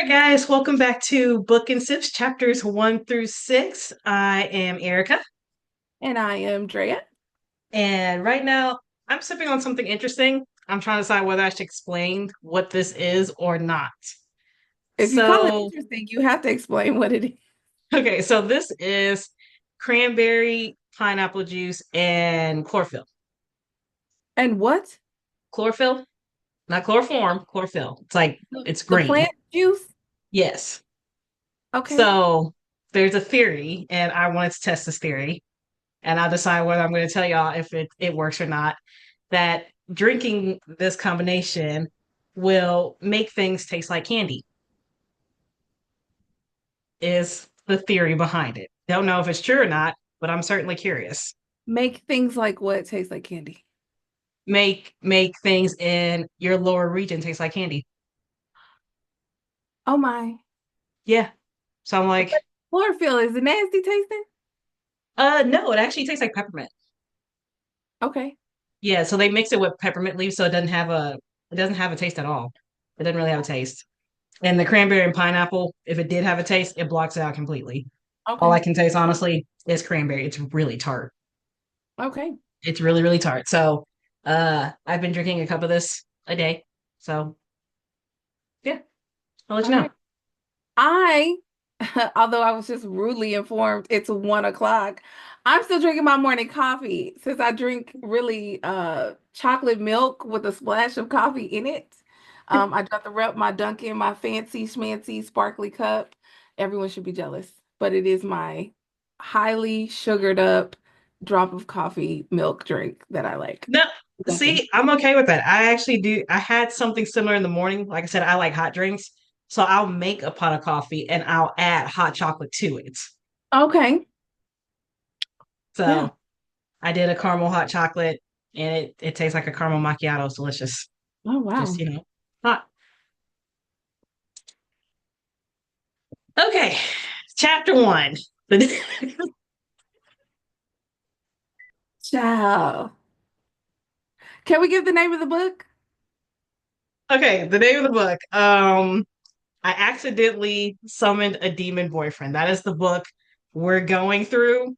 right, guys, welcome back to Book and Sips, chapters 1 through 6. I am Erica, And I am Drea. and right now I'm sipping on something interesting. I'm trying to decide whether I should explain what this is or not. If you call it So, interesting, you have to explain what it is. okay, so this is cranberry, pineapple juice, and chlorophyll. And what? Chlorophyll, not chloroform, chlorophyll. It's like it's The green. plant juice? Yes. Okay. So, there's a theory, and I wanted to test this theory. And I'll decide whether I'm going to tell y'all if it works or not, that drinking this combination will make things taste like candy, is the theory behind it. Don't know if it's true or not, but I'm certainly curious. Make things like what taste like candy. Make things in your lower region taste like candy. Oh my. Yeah. So I'm But like, chlorophyll is it nasty tasting? no, it actually tastes like peppermint. Okay. Yeah, so they mix it with peppermint leaves so it doesn't have a taste at all. It doesn't really have a taste. And the cranberry and pineapple, if it did have a taste, it blocks it out completely. All I Okay. can taste, honestly, is cranberry. It's really tart. Okay. It's really, really tart. So, I've been drinking a cup of this a day. So, yeah, I'll let All you know. right. I, although I was just rudely informed it's 1 o'clock, I'm still drinking my morning coffee since I drink really chocolate milk with a splash of coffee in it. I got to rep my Dunkin', my fancy schmancy sparkly cup. Everyone should be jealous, but it is my highly sugared up drop of coffee milk drink that I like. No, Dunkin'. see, I'm okay with that. I actually do. I had something similar in the morning. Like I said, I like hot drinks. So I'll make a pot of coffee and I'll add hot chocolate to it. Okay. Yeah. So I did a caramel hot chocolate and it tastes like a caramel macchiato. It's delicious. Oh Just, wow. hot. Okay, chapter one. Ciao. Can we give the name of the book? Okay, the name of the book. I accidentally summoned a demon boyfriend. That is the book we're going through.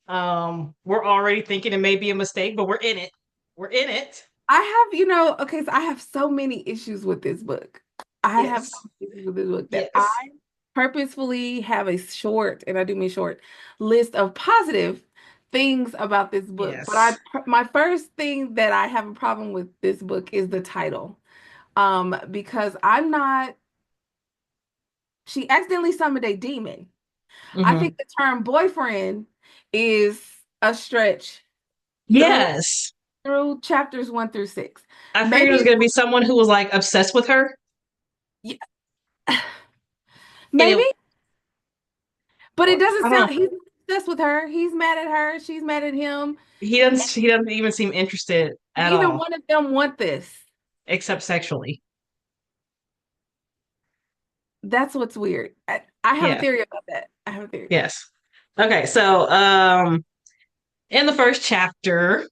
We're already thinking it may be a mistake, but we're in it. We're in it. I have, okay, so I have so many issues with this book. I have so Yes. many issues with this book that I Yes. purposefully have a short, and I do mean short, list of positive things about this book. But Yes. my first thing that I have a problem with this book is the title. Because she accidentally summoned a demon. I Hmm. think the term boyfriend is a stretch through Yes. chapters 1 through 6. I figured it was Maybe, gonna be someone who was like obsessed with her. yeah, And maybe, but it I doesn't don't know. sound he's obsessed with her. He's mad at her. She's mad at him. He doesn't even seem interested at Neither all, one of them want this. except sexually. That's what's weird. I have a Yeah. theory about that. I have a theory. Yes. Okay, so in the first chapter,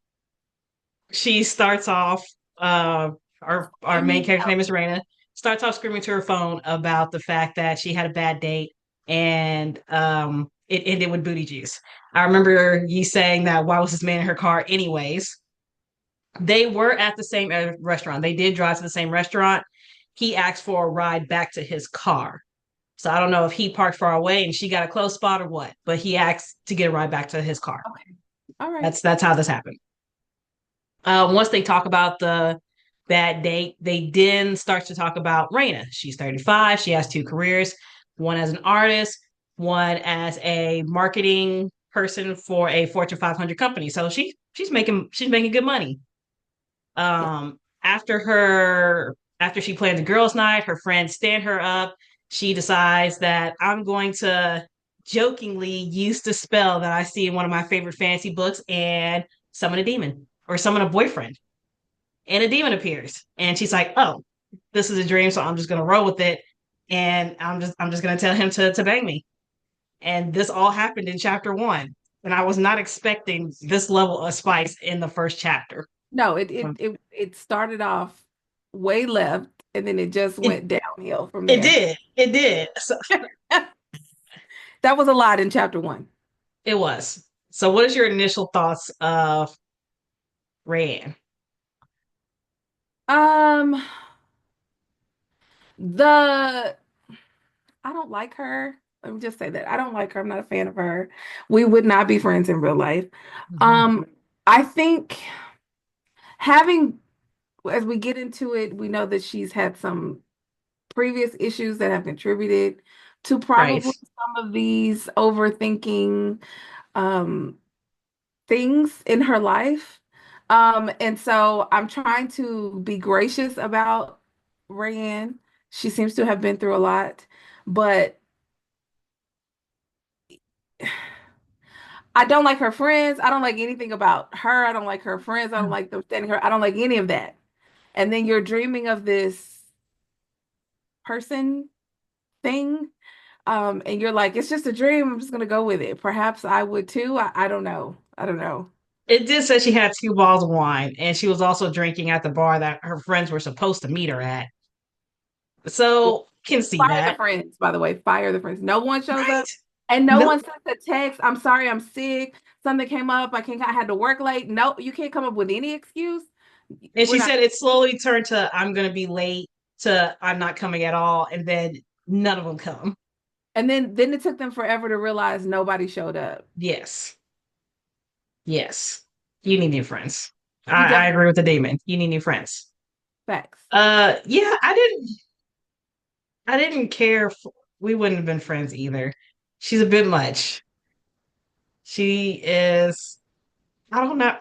she starts off our main Screaming character's out. name is Raina, starts off screaming to her phone about the fact that she had a bad date and it ended with booty juice. I remember you saying that why was this man in her car anyways? They were at the same restaurant. They did drive to the same restaurant. He asked for a ride back to his car. So I don't know if he parked far away and she got a close spot or what, but he asked to get a ride back to his car. Okay. All right. That's how this happened. Once they talk about the bad date, they then start to talk about Raina. She's 35. She has two careers, one as an artist, one as a marketing person for a Fortune 500 company. So she's making good money. Yeah. After she planned the girls' night, her friends stand her up. She decides that I'm going to jokingly use the spell that I see in one of my favorite fantasy books and summon a demon or summon a boyfriend. And a demon appears. And she's like, oh, this is a dream, so I'm just gonna roll with it. And I'm just gonna tell him to bang me. And this all happened in chapter one. And I was not expecting this level of spice in the first chapter. No, it started off way left and then it just It went down downhill from It there. did. It did. So That was a lot in chapter one. it was. So what is your initial thoughts of Rayanne? Um, the I don't like her. Let me just say that I don't like her. I'm not a fan of her. We would not be friends in real life. Mhm. Um, I think having as we get into it, we know that she's had some previous issues that have contributed to Right. probably some of these overthinking um things in her life. And so I'm trying to be gracious about Rayanne. She seems to have been through a lot, but I don't like her friends. I don't like anything about her. I don't like her friends. I don't like them standing her. I don't like any of that. And then you're dreaming of this person thing. And you're like, it's just a dream. I'm just gonna go with it. Perhaps I would too. I don't know. I don't know. It did say she had 2 bottles of wine, and she was also drinking at the bar that her friends were supposed to meet her at. So can see Fire the that, friends, by the way. Fire the friends. No one shows right? up and no No, one sends a text. I'm sorry, I'm sick. Something came up. I had to work late. No, you can't come up with any excuse. and We're she not. said it slowly turned to "I'm gonna be late" to "I'm not coming at all," and then none of them come. And then it took them forever to realize nobody showed up. Yes, yes, you need new friends. You I definitely agree with the demon. You need new friends. facts. Yeah, I didn't care. We wouldn't have been friends either. She's a bit much. She is. I don't know.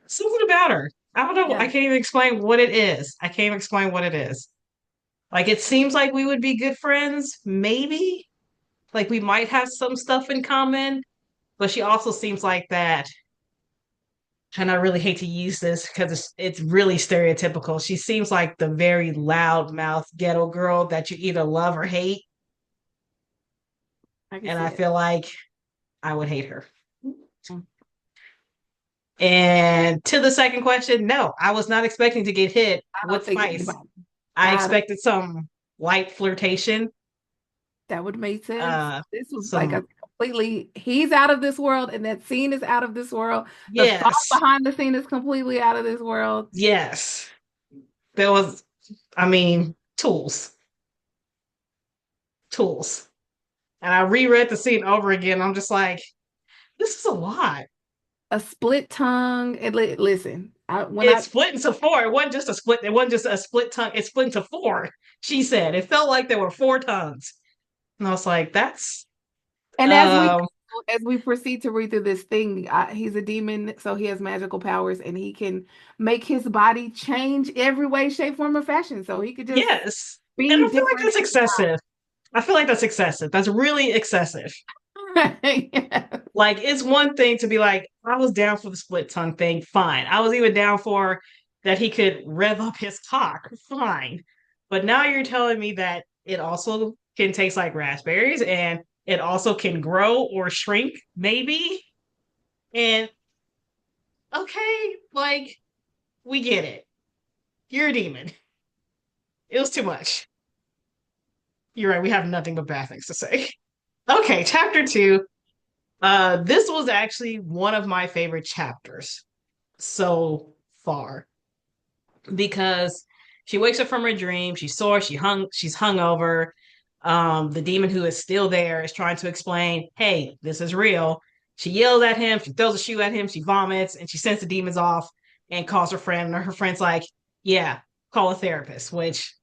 Something about her. I don't know. I Yeah. can't even explain what it is. I can't even explain what it is. Like it seems like we would be good friends, maybe. Like we might have some stuff in common, but she also seems like that. And I really hate to use this because it's really stereotypical. She seems like the very loudmouth ghetto girl that you either love or hate, I can and see I it. feel like I would hate her. Mm. And to the second question, no, I was not expecting to get hit I don't with think spice. anybody. I I don't, expected some light flirtation, that would make sense. uh, This was like a some completely, he's out of this world, and that scene is out of this world. The thought yes, behind the scene is completely out of this world. yes. There was, I mean, tools. And I reread the scene over again. I'm just like, this is a lot. A split tongue. And listen, when It I split into four. It wasn't just a split. It wasn't just a split tongue. It split into four. She said it felt like there were four tongues, and I was like, "That's and um, as we proceed to read through this thing, he's a demon, so he has magical powers, and he can make his body change every way, shape, form, or fashion. So he could just yes." And be I feel like different that's excessive. I feel like that's excessive. That's really excessive. every time. Yeah. Like it's one thing to be like, I was down for the split tongue thing, fine. I was even down for that he could rev up his cock, fine. But now you're telling me that it also can taste like raspberries and it also can grow or shrink, maybe. And okay, like we get it. You're a demon. It was too much. You're right. We have nothing but bad things to say. Okay, chapter two. This was actually one of my favorite chapters so far because she wakes up from her dream. She's sore. She's hungover. The demon who is still there is trying to explain, "Hey, this is real." She yells at him. She throws a shoe at him. She vomits, and she sends the demons off and calls her friend. And her friend's like, "Yeah, call a therapist." Which,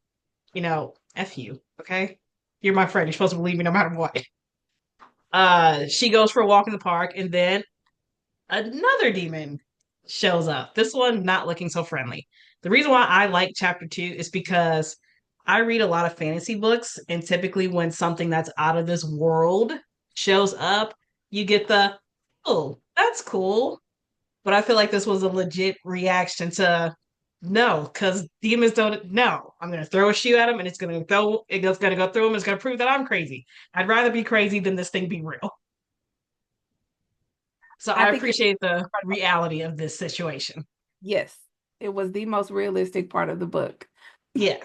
f you. Okay, you're my friend. You're supposed to believe me no matter what. She goes for a walk in the park, and then another demon shows up. This one not looking so friendly. The reason why I like chapter two is because I read a lot of fantasy books, and typically when something that's out of this world shows up, you get the, oh, that's cool. But I feel like this was a legit reaction to no, because demons don't. No, I'm gonna throw a shoe at him, and it's gonna go through him. It's gonna prove that I'm crazy. I'd rather be crazy than this thing be real. So I I think appreciate the reality of this situation. yes, it was the most realistic part of the book. Yeah,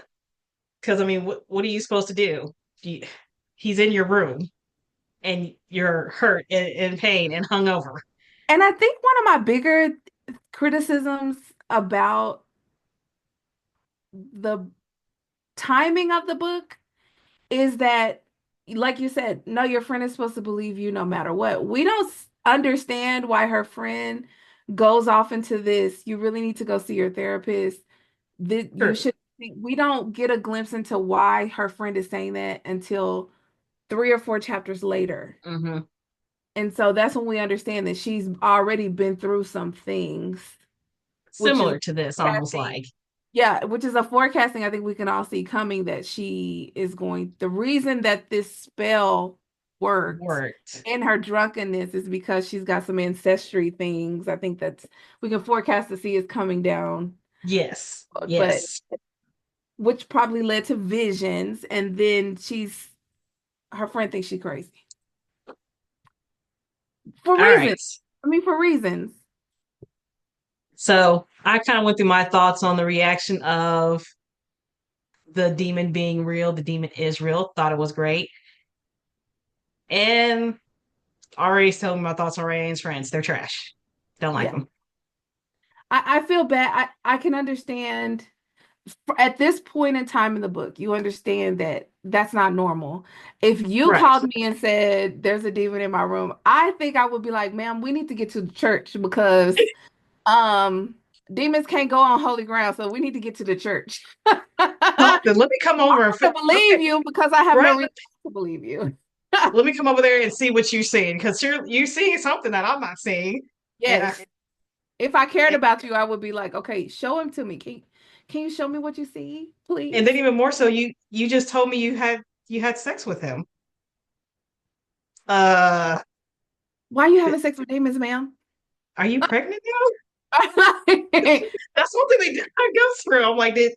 Because I mean, what are you supposed to do? You, he's in your room and you're hurt and in pain and hungover. And I think one of my bigger criticisms about the timing of the book is that, like you said, no, your friend is supposed to believe you no matter what. We don't understand why her friend goes off into this. You really need to go see your therapist. That you True. should. We don't get a glimpse into why her friend is saying that until 3 or 4 chapters later. Hmm. And so that's when we understand that she's already been through some things, which is Similar to this, almost forecasting. like Yeah, which is a forecasting I think we can all see coming that she is going. The reason that this spell worked worked. in her drunkenness is because she's got some ancestry things. I think that's we can forecast to see is coming down, Yes. but Yes. which probably led to visions. And then her friend thinks she's crazy for All reasons. right. I mean, for reasons. So I kind of went through my thoughts on the reaction of the demon being real. The demon is real. Thought it was great. And already telling my thoughts on Rayanne's friends. They're trash. Don't like Yeah. them. I feel bad. I can understand at this point in time in the book, you understand that that's not normal. If you Right. called me and said there's a demon in my room, I think I would be like, ma'am, we need to get to the church because demons can't go on holy ground, so we need to get to the church. I Then let me come over and don't believe okay, you because I have no right. reason to believe you. Let me come over there and see what you're seeing because you're seeing something that I'm not seeing, and Yes. If I cared about you, I would be like, okay, show him to me. Can you show me what you see, and please? then even more so, you just told me you had sex with him. Uh, Why are you having sex with demons, ma'am? are you pregnant now? That's one thing they go through. I'm like, Are you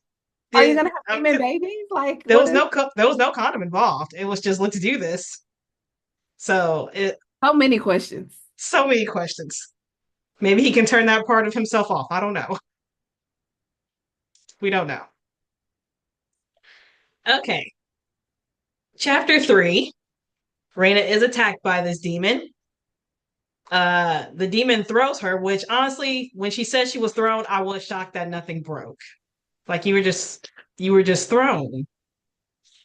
did gonna have demon babies? Like, there what was is there was no condom involved. It was just let's do this. So so many questions? so many questions. Maybe he can turn that part of himself off. I don't know. We don't know. Okay. Chapter 3. Raina is attacked by this demon. The demon throws her, which honestly, when she said she was thrown, I was shocked that nothing broke. Like you were just thrown.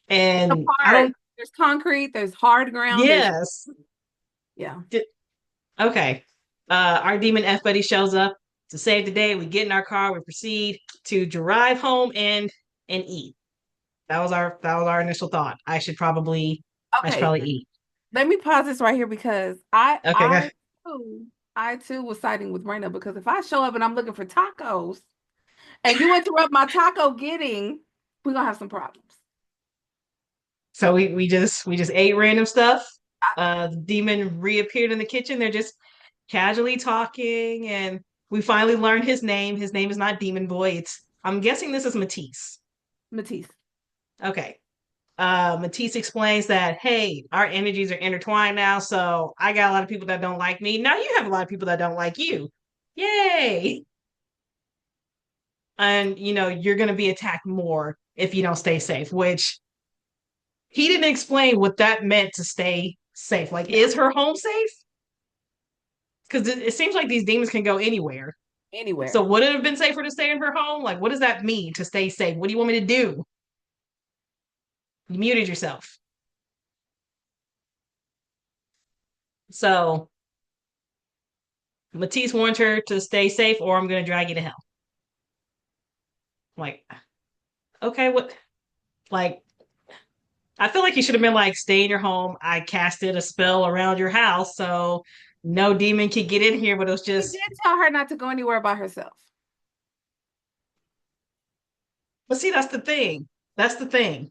And I Hard. don't There's concrete, there's hard ground, there's yes. yeah. Okay. Our demon F buddy shows up to save the day. We get in our car, we proceed to drive home and eat. That was our initial thought. I should Okay, probably eat. let me pause this right here because Okay, go. I too was siding with Raina because if I show up and I'm looking for tacos and you interrupt my taco getting, we're gonna have some problems. So we just ate random stuff. The demon reappeared in the kitchen. They're just casually talking, and we finally learned his name. His name is not Demon Boy. I'm guessing this is Matisse. Matisse. Okay. Matisse explains that, hey, our energies are intertwined now, so I got a lot of people that don't like me. Now you have a lot of people that don't like you. Yay! And you're gonna be attacked more if you don't stay safe, which he didn't explain what that meant to stay safe. Like, is her home safe? Because it seems like these demons can go anywhere. So Anywhere. would it have been safer to stay in her home? Like, what does that mean to stay safe? What do you want me to do? You muted yourself. So Matisse wants her to stay safe, or I'm gonna drag you to hell. Like, okay, what? Like, I feel like you should have been like, stay in your home. I casted a spell around your house, so no demon could get in here. But it was He just, did tell her not to go anywhere by herself. but see, that's the thing. That's the thing.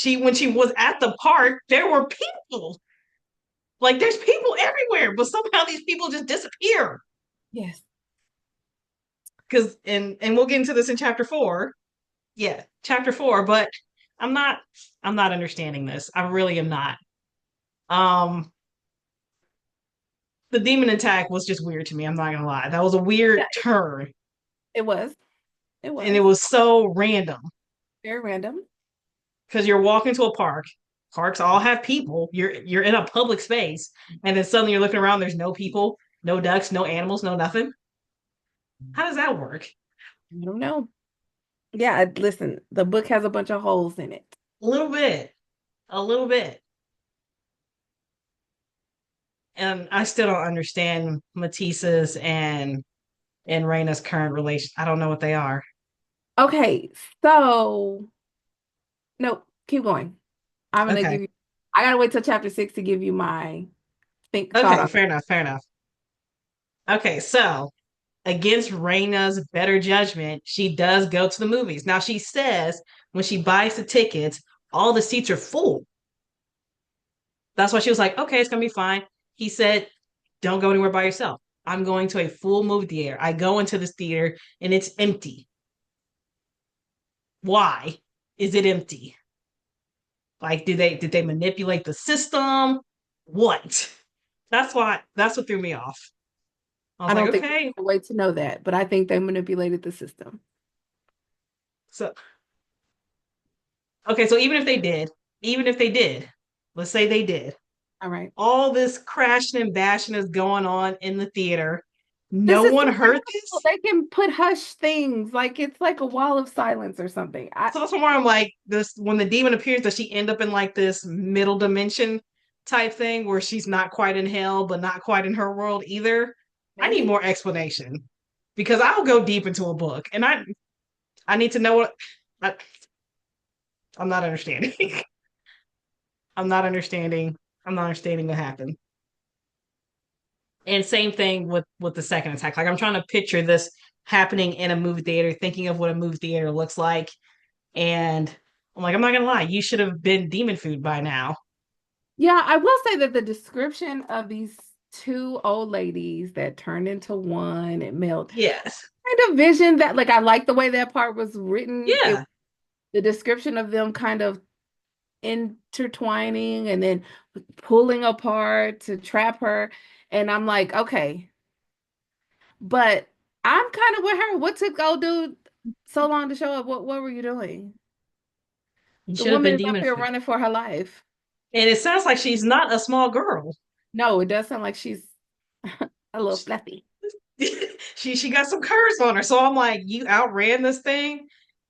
When she was at the park, there were people. Like, there's people everywhere, but somehow these people just disappear. Yes. Because and we'll get into this in chapter 4. Yeah, chapter 4. But I'm not I'm not understanding this. I really am not. Um, the demon attack was just weird to me. I'm not gonna lie. That was a weird Yeah, turn, it was. It and it was was so random. very random. because you're walking to a park. Parks all have people. You're in a public space, and then suddenly you're looking around. There's no people, no ducks, no animals, no nothing. How does that work? I don't know. Yeah, listen, the book has a bunch of holes in it. A little bit, a little bit, and I still don't understand Matisse's and Raina's current relation. I don't know what they are. Okay, so no, keep going. I'm gonna Okay, give you, I gotta wait till chapter 6 to give you my think thought okay, on fair enough, fair enough. Okay, so against Raina's better judgment, she does go to the movies. Now she says when she buys the tickets, all the seats are full. That's why she was like, okay, it's gonna be fine. He said, don't go anywhere by yourself. I'm going to a full movie theater. I go into this theater and it's empty. Why is it empty? Like, did they manipulate the system? What? That's what threw me off. I was I like, don't think we okay. have a way to know that, but I think they manipulated the system. So okay, so even if they did, let's say they did, All right. all this crashing and bashing is going on in the theater. The No one system's heard incredible. this. They can put hush things, like it's like a wall of silence or something. So somewhere I'm like, this when the demon appears, does she end up in like this middle dimension type thing where she's not quite in hell, but not quite in her world either? I need Maybe. more explanation because I'll go deep into a book and I need to know what I, I'm not understanding. I'm not understanding. I'm not understanding what happened. And same thing with the second attack. Like I'm trying to picture this happening in a movie theater, thinking of what a movie theater looks like, and I'm like, I'm not gonna lie, you should have been demon food by now. Yeah, I will say that the description of these two old ladies that turned into one and melt Yes. kind of vision that, like, I like the way that part was written. It Yeah. the description of them kind of intertwining and then pulling apart to trap her. And I'm like, okay, but I'm kind of with her. What took old dude so long to show up? What were you doing? You The should have woman been is up demon here food. running for her life. And it sounds like she's not a small girl. No, it does sound like she's a little fluffy. She got some curves on her. So I'm like, you outran this thing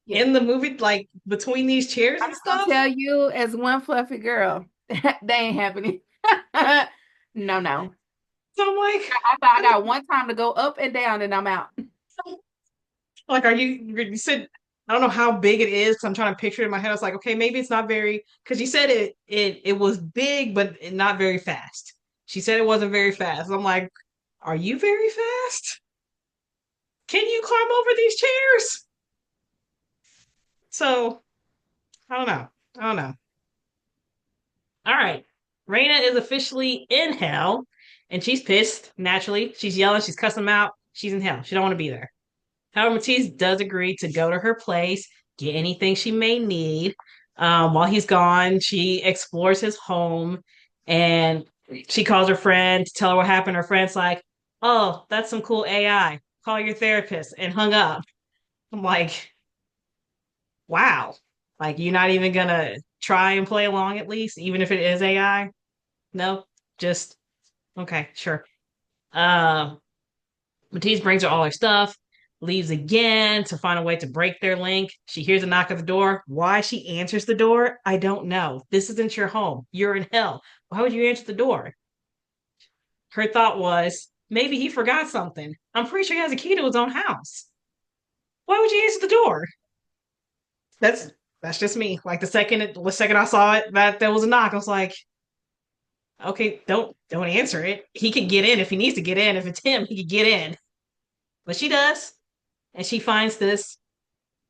Yeah. in the movie, like between these chairs I'm and just gonna stuff. tell you, as one fluffy girl, they ain't happening. No, no. So I'm like, I got one time to go up and down and I'm out. are you said I don't know how big it is because I'm trying to picture it in my head. I was like, okay, maybe it's not very because you said it was big, but not very fast. She said it wasn't very fast. I'm like, are you very fast? Can you climb over these chairs? So I don't know. I don't know. All right. Raina is officially in hell and she's pissed, naturally. She's yelling, she's cussing them out. She's in hell. She don't want to be there. However, Matisse does agree to go to her place, get anything she may need. While he's gone, she explores his home and she calls her friend to tell her what happened. Her friend's like, oh, that's some cool AI. Call your therapist and hung up. I'm like, wow. Like, you're not even gonna try and play along at least, even if it is AI? No, just okay, sure. Um, Matisse brings her all her stuff, leaves again to find a way to break their link. She hears a knock at the door. Why she answers the door, I don't know. This isn't your home. You're in hell. Why would you answer the door? Her thought was, maybe he forgot something. I'm pretty sure he has a key to his own house. Why would you answer the door? That's that's just me. Like the second I saw it, that there was a knock, I was like, okay, don't answer it. He could get in if he needs to get in. If it's him, he could get in. But she does. And she finds this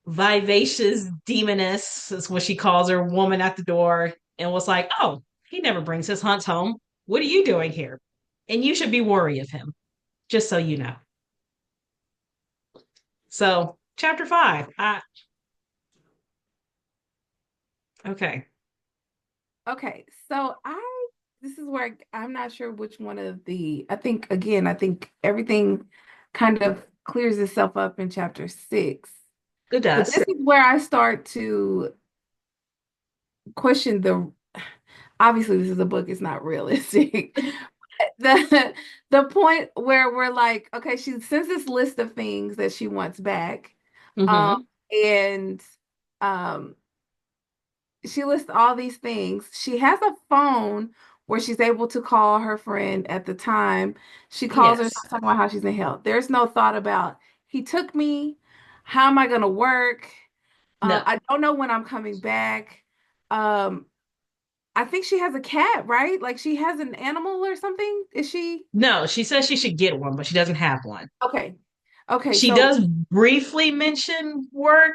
vivacious demoness, is what she calls her, woman at the door, and was like, oh, he never brings his hunts home. What are you doing here? And you should be worried of him, just so you know. So, chapter 5. Okay. Okay, so this is where I'm not sure which one of the I think again, I think everything kind of clears itself up in chapter 6. It But this does. is where I start to question the obviously this is a book, it's not realistic. The the point where we're like, okay, she sends this list of things that she wants back. Um Hmm. and um she lists all these things. She has a phone where she's able to call her friend at the time. She calls her, Yes. starts talking about how she's in health. There's no thought about he took me. How am I gonna work? No. I don't know when I'm coming back. Um, I think she has a cat, right? Like she has an animal or something. Is she? No, she says she should get one, but she doesn't have one. Okay. Okay, She so does briefly mention work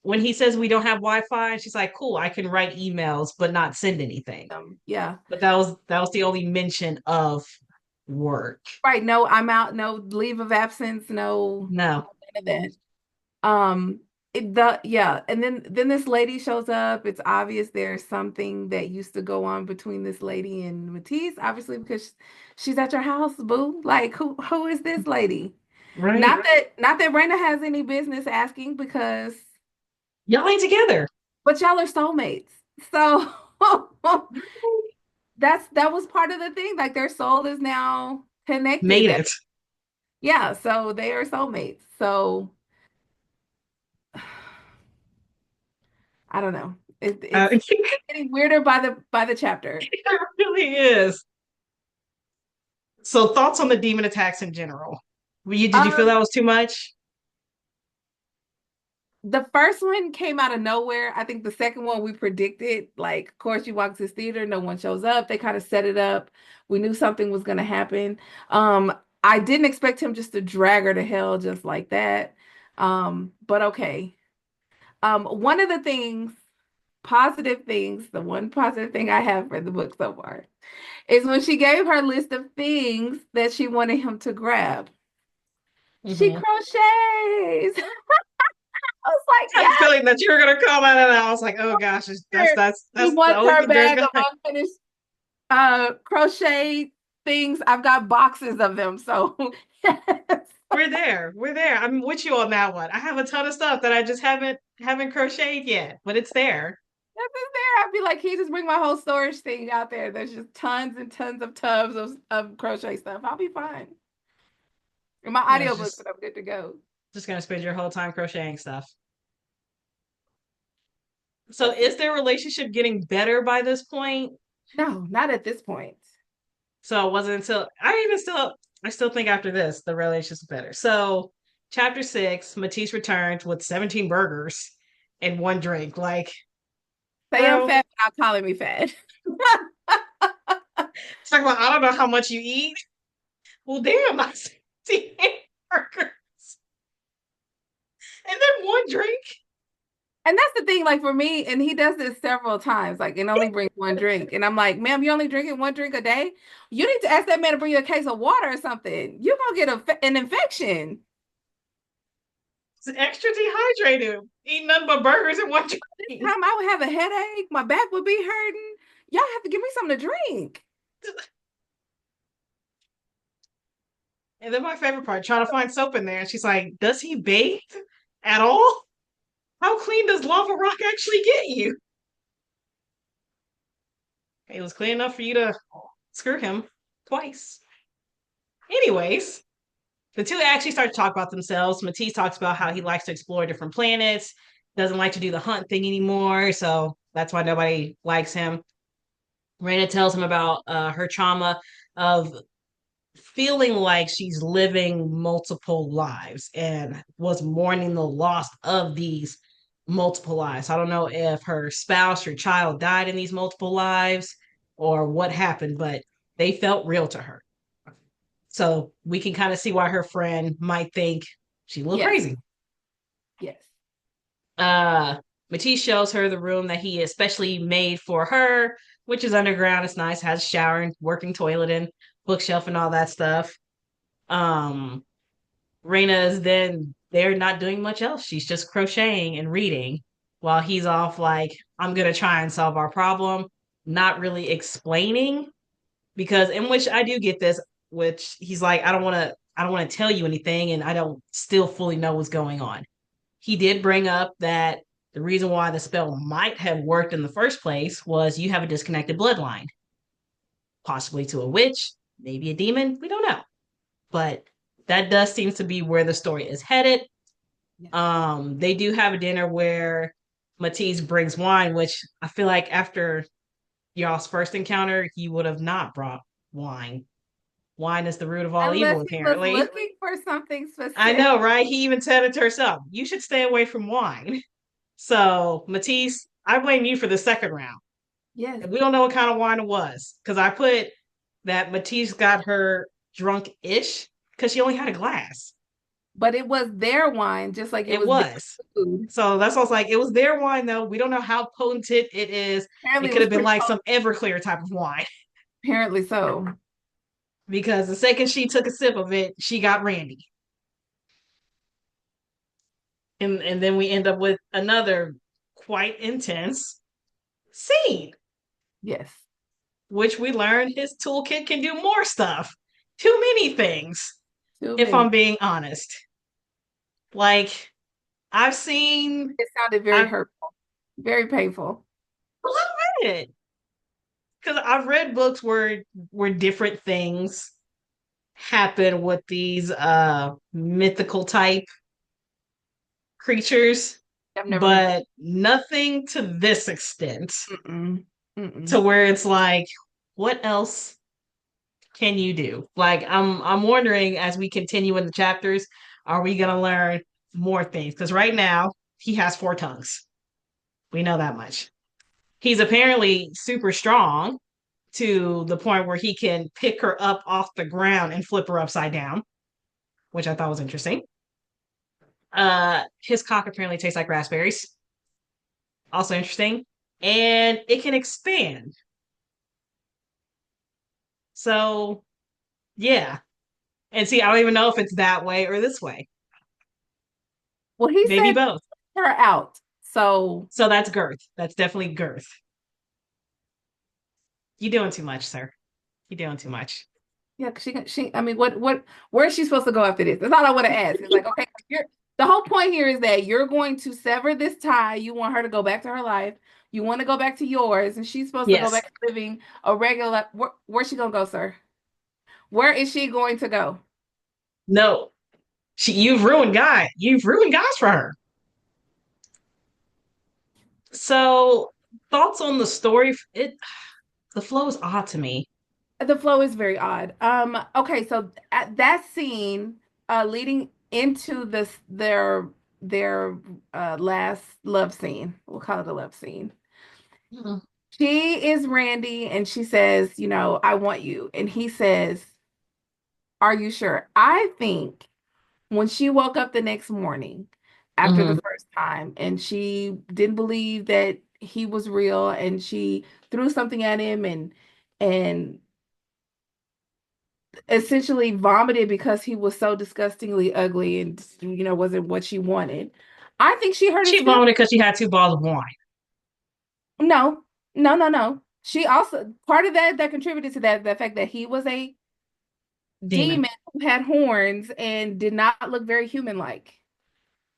when he says we don't have Wi-Fi. And she's like, "Cool, I can write emails, but not send anything." yeah. But that was the only mention of work. Right, no, I'm out, no leave of absence, No. none of that. Um, yeah, and then this lady shows up. It's obvious there's something that used to go on between this lady and Matisse, obviously because she's at your house, boo. Like who is this lady? Right? Not that Raina has any business asking because Y'all ain't together. but y'all are soulmates. So that was part of the thing. Like their soul is now connected. Made That it. yeah, so they are soulmates. So I don't know. It's It getting weirder by the chapter. really is. So thoughts on the demon attacks in general? Did you feel Um, that was too much? the first one came out of nowhere. I think the second one we predicted, like, of course, you walk to this theater, no one shows up. They kind of set it up. We knew something was going to happen. Um, I didn't expect him just to drag her to hell just like that. But okay. One of the things, positive things, the one positive thing I have for the book so far is when she gave her list of things that she wanted him to grab. She Mm-hmm. crochets. I was like, I had a yes, feeling that you were gonna comment, and I was like, "Oh gosh, that's sir. that's He that's the wants only her thing there's bag gonna." of unfinished crochet things. I've got boxes of them. So yes. We're there. We're there. I'm with you on that one. I have a ton of stuff that I just haven't crocheted yet, but it's there. If it's there, I'd be like, can you just bring my whole storage thing out there? There's just tons and tons of tubs of crochet stuff. I'll be fine. And my You know, it's audiobooks, just but I'm good to go. just gonna spend your whole time crocheting stuff. So That's it. is their relationship getting better by this point? No, not at this point. So it wasn't until I still think after this the relationship's better. So chapter 6, Matisse returned with 17 burgers and one drink. Like, Say I'm girl, fat without calling me fat. it's like, well, I don't know how much you eat. Well, damn, I 17 burgers and then one drink. And that's the thing, like for me, and he does this several times, like, and only brings one drink. And I'm like, ma'am, you only drinking one drink a day? You need to ask that man to bring you a case of water or something. You're gonna get an infection. It's extra dehydrated, eating nothing but burgers and one drink. Time I would have a headache, my back would be hurting. Y'all have to give me something to drink. And then my favorite part, trying to find soap in there. And she's like, does he bathe at all? How clean does lava rock actually get you? It was clean enough for you to screw him twice. Anyways, the two actually start to talk about themselves. Matisse talks about how he likes to explore different planets, doesn't like to do the hunt thing anymore, so that's why nobody likes him. Raina tells him about her trauma of feeling like she's living multiple lives and was mourning the loss of these multiple lives. I don't know if her spouse or child died in these multiple lives or what happened, but they felt real to her. So we can kind of see why her friend might think she's a little Yes, crazy. yes. Uh Matisse shows her the room that he especially made for her, which is underground. It's nice, has a shower and working toilet and bookshelf and all that stuff. Um Raina is then there not doing much else. She's just crocheting and reading while he's off like, I'm gonna try and solve our problem, not really explaining because in which I do get this, which he's like, I don't wanna tell you anything and I don't still fully know what's going on. He did bring up that The reason why the spell might have worked in the first place was you have a disconnected bloodline, possibly to a witch, maybe a demon. We don't know. But that does seem to be where the story is headed. Yes. They do have a dinner where Matisse brings wine, which I feel like after y'all's first encounter, he would have not brought wine. Wine is the root of all evil, Unless he was apparently. looking for something I specific. know, right? He even said it to herself. You should stay away from wine. So, Matisse, I blame you for the second round. Yes. And we don't know what kind of wine it was because I put that Matisse got her drunk ish because she only had a glass. But it was their wine, just like it It was their was. food. So that's what I was like. It was their wine, though. We don't know how potent it is. It Apparently, it could was have been pretty like cold. some Everclear type of wine Apparently so. because the second she took a sip of it, she got Randy. And then we end up with another quite intense scene, Yes. which we learned his toolkit can do more stuff. Too many things, Too if many. I'm being honest. Like I've seen, It sounded very I've hurtful, very painful. read it because I've read books where different things happen with these mythical type creatures, I've never heard. but nothing to this extent Mm-mm. to Mm-mm. where it's like, what else can you do? Like I'm wondering as we continue in the chapters, are we gonna learn more things? Because right now he has four tongues. We know that much. He's apparently super strong to the point where he can pick her up off the ground and flip her upside down, which I thought was interesting. His cock apparently tastes like raspberries, also interesting, and it can expand. So yeah, and see, I don't even know if it's that way or this way. Well, he Maybe said both. her out. So So that's girth. That's definitely girth. You doing too much, sir. You doing too much. yeah, 'cause I mean, where is she supposed to go after this? That's all I want to ask. It's like, okay, the whole point here is that you're going to sever this tie. You want her to go back to her life. You want to go back to yours, and she's supposed to go Yes. back to living a regular. Where's she gonna go, sir? Where is she going to go? No. You've ruined Guy. You've ruined guys for her. So thoughts on the story? It the flow is odd to me. The flow is very odd. Okay, so at that scene, leading into their last love scene, we'll call it a love scene. Mm. She is Randy, and she says, I want you. And he says, are you sure? I think when she woke up the next morning after the Mhm. first time, and she didn't believe that he was real, and she threw something at him and essentially vomited because he was so disgustingly ugly and wasn't what she wanted. I think she hurt his She feelings. vomited because she had two balls of wine. No, no, no, no. She also part of that contributed to that the fact that he was a Demon. demon who had horns and did not look very human-like.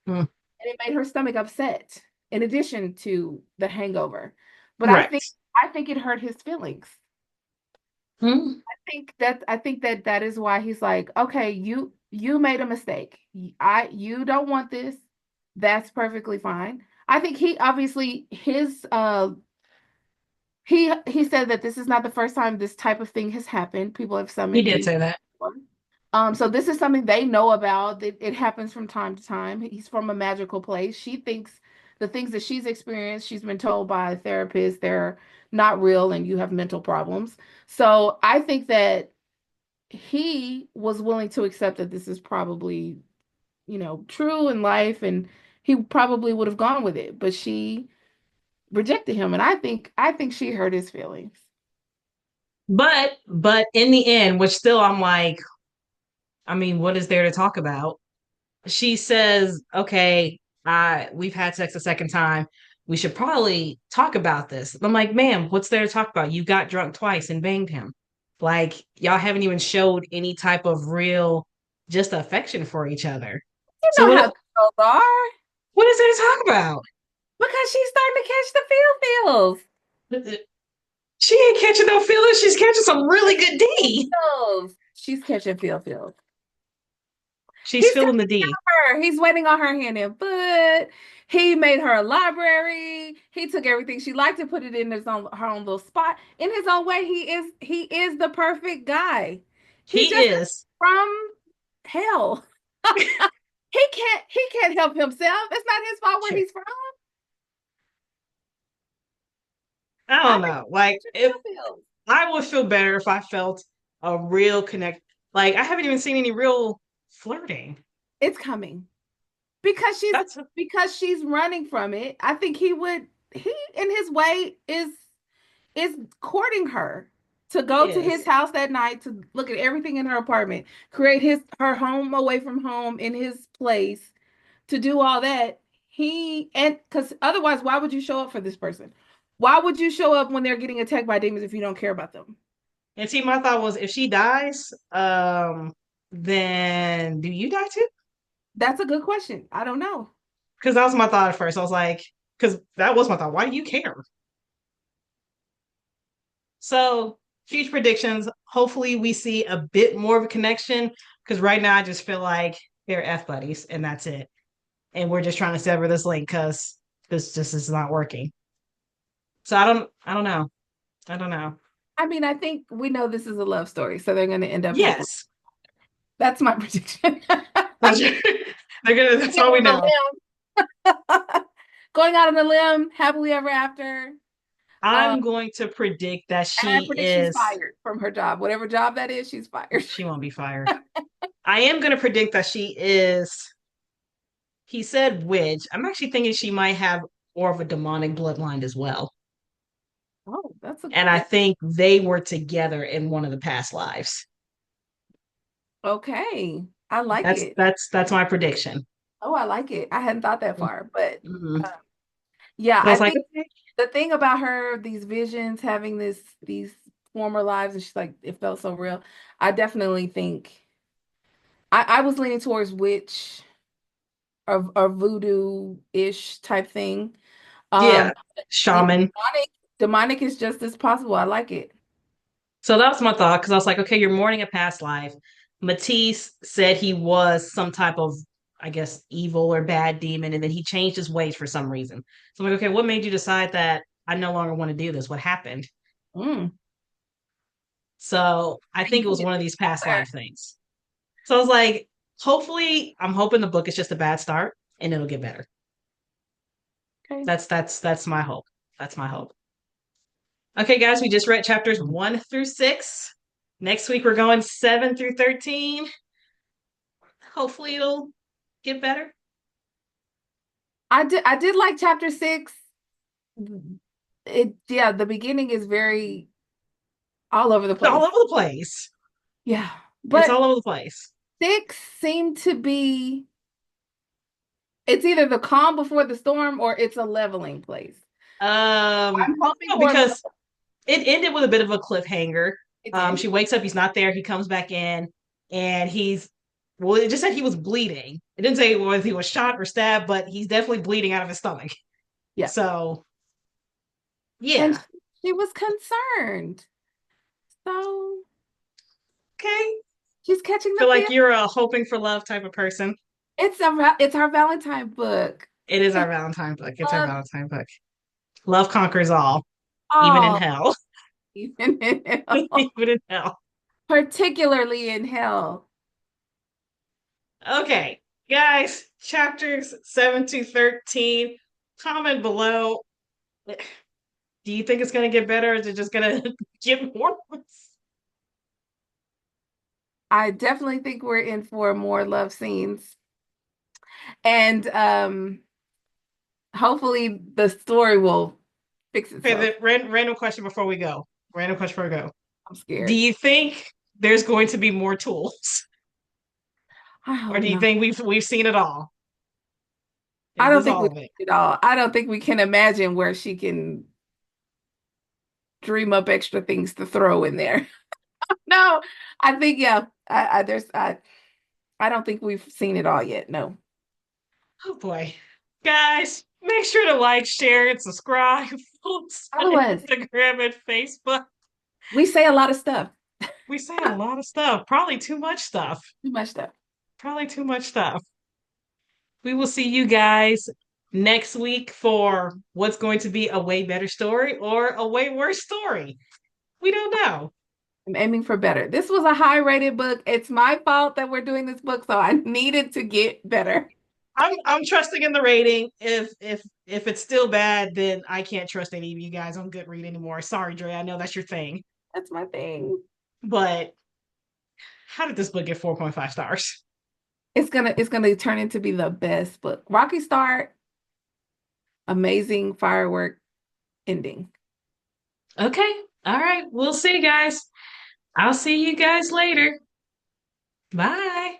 Mm. And it made her stomach upset in addition to the hangover. But I think Correct. I think it hurt his feelings. Mm. I think that that is why he's like, okay, you made a mistake. You don't want this. That's perfectly fine. I think he obviously his he said that this is not the first time this type of thing has happened. People have He summoned did demons say that. before. So this is something they know about. It happens from time to time. He's from a magical place. She thinks the things that she's experienced, she's been told by a therapist, they're not real and you have mental problems. So I think that he was willing to accept that this is probably, true in life and he probably would have gone with it, but she rejected him and I think she hurt his feelings. But in the end, which still I'm like, I mean, what is there to talk about? She says, okay, we've had sex a second time. We should probably talk about this. I'm like, ma'am, what's there to talk about? You got drunk twice and banged him. Like, y'all haven't even showed any type of real just affection for each other. You So know how girls are. what is there to talk about? Because she's starting to catch the feels. She ain't catching no feelings. She's catching some really good D. Feels. She's catching feels. She's He's feeling the taking D. care of her. He's waiting on her hand and foot. He made her a library. He took everything she liked and put it in her own little spot. In his own way, he is the perfect guy. He He just is is. from hell. He can't help himself. It's not his fault where Sure. he's from. I I don't think know. Like if he feels. I would feel better if I felt a real connect. Like I haven't even seen any real flirting. It's coming. Because she's That's because she's running from it. I think he in his way is courting her to he go to his is. house that night to look at everything in her apartment, create her home away from home in his place, to do all that. He and because otherwise, why would you show up for this person? Why would you show up when they're getting attacked by demons if you don't care about them? And see, my thought was if she dies, then do you die too? That's a good question. I don't know. Because that was my thought at first. I was like, because that was my thought. Why do you care? So, future predictions. Hopefully, we see a bit more of a connection. Because right now, I just feel like they're F buddies, and that's it. And we're just trying to sever this link because this just is not working. So I don't know. I don't know. I mean, I think we know this is a love story, so they're going to end up happily. Yes, That's my prediction. that's, they're gonna. That's all we On a know. limb. Going out on a limb, happily ever after. Um, I'm going to predict that and I she predict she's is. fired from her job. Whatever job that is, she's fired. She won't be fired. I am going to predict that she is. He said witch. I'm actually thinking she might have more of a demonic bloodline as well. Oh, that's a And I that's think they were together in one of the past lives. okay. I like That's it. that's that's my prediction. Oh, I like it. I hadn't thought that far, but Mm-hmm. uh, yeah, I I was like, think okay. the thing about her, these visions, having these former lives, and she's like, it felt so real. I definitely think I was leaning towards witch or voodoo-ish type thing. Yeah, Yeah, shaman. demonic is just as possible. I like it. So that was my thought because I was like, okay, you're mourning a past life. Matisse said he was some type of, I guess, evil or bad demon, and then he changed his ways for some reason. So I'm like, okay, what made you decide that I no longer want to do this? What happened? Mm. So I You think it put was it one of these past together. life things. So I was like, hopefully, I'm hoping the book is just a bad start and it'll get better. Okay. That's my hope. That's my hope. Okay, guys, we just read chapters 1 through 6. Next week we're going 7 through 13. Hopefully it'll get better. I did like chapter 6. Yeah, the beginning is very all over the It's all place. over the place. Yeah. It's But all over the place. 6 seemed to be it's either the calm before the storm or it's a leveling place. I'm hoping no, for a because it ended with a bit of a cliffhanger. it did. She wakes up, he's not there. He comes back in, and well, it just said he was bleeding. It didn't say whether he was shot or stabbed, but he's definitely bleeding out of his stomach. Yeah. So, And yeah. she was concerned. So Okay. she's catching the Feel like feel. you're a hoping for love type of person. It's our Valentine book. It is our It's Valentine book. It's our love Valentine book. Love conquers all, even in all, hell. even in hell, Even in hell. particularly in hell. Okay, guys, chapters 7 to 13. Comment below. Do you think it's going to get better or is it just going to get worse? I definitely think we're in for more love scenes. And hopefully the story will fix Okay, itself. the random question before we go. Random question before we go. I'm Do scared. you think there's going to be more tools? I Or hope do you not. think we've seen it all? I Is don't this think we all of it? at all. I don't think we can imagine where she can dream up extra things to throw in there. No, I think yeah. I don't think we've seen it all yet. No. Oh boy. Guys, Make sure to like, share, and subscribe. Folks, on Follow us. Instagram and Facebook. We say a lot of stuff. We say a lot of stuff, probably too much stuff. Too much stuff. Probably too much stuff. We will see you guys next week for what's going to be a way better story or a way worse story. We don't know. I'm aiming for better. This was a high rated book. It's my fault that we're doing this book, so I needed to get better. I'm trusting in the rating. If it's still bad, then I can't trust any of you guys on Goodread anymore. Sorry, Dre. I know that's your thing. That's my thing. But how did this book get 4.5 stars? It's gonna turn into be the best book. Rocky Start, amazing firework ending. Okay. All right. We'll see, guys. I'll see you guys later. Bye.